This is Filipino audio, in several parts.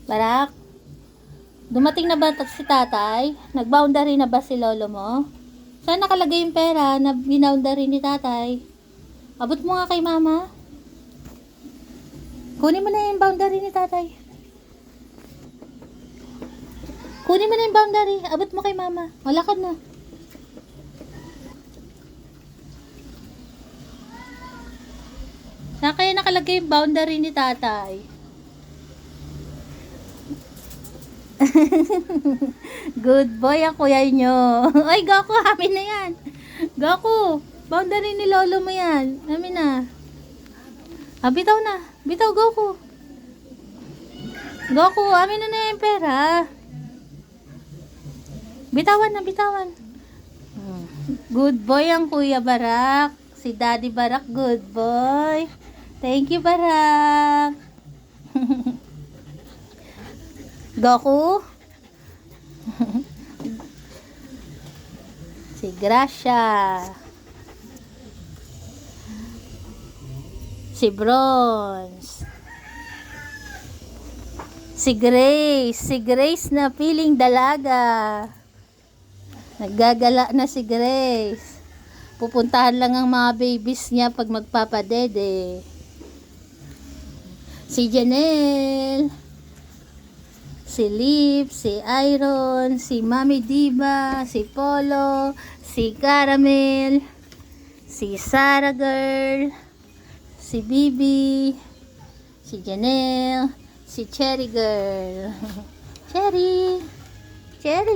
Barak, dumating na ba si tatay? Nag-boundary na ba si lolo mo? Saan nakalagay yung pera na binoundary ni tatay? Abot mo nga kay mama. Kunin mo na yung boundary ni tatay. Kunin mo na yung boundary. Abot mo kay mama. Malakad na. Saan kaya nakalagay yung boundary ni tatay? Good boy ang kuya nyo. Ay, Goku, amin na yan. Goku, boundary ni lolo mo yan. Amin na. Ah, bitaw na. Bitaw, Goku. Goku, amin na yung pera. Bitawan na, bitawan. Good boy ang kuya Barak. Si Daddy Barak, good boy. Thank you, Barak. Goku. Si Gracia. Si Bronze. Si Grace. Si Grace na piling dalaga. Naggagala na si Grace. Pupuntahan lang ang mga babies niya pag magpapadede. Si Janelle. Si Lip, si Iron, si Mami Diva, si Polo, si Caramel, si Sarah Girl, si Bibi, si Janelle, si Cherry Girl. Cherry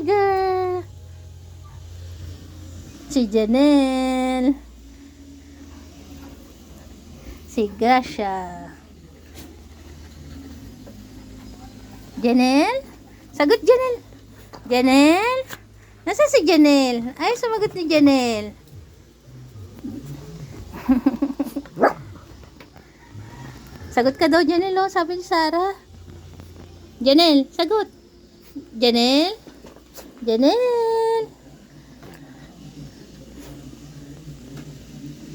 Girl. Si Janelle, si Gracia. Janelle? Sagot, Janelle. Janelle? Nasa si Janelle? Ay, sumagot ni Janelle. Sagot ka daw, Janelle, oh, sabi ni Sarah. Janelle, sagot. Janelle? Janelle?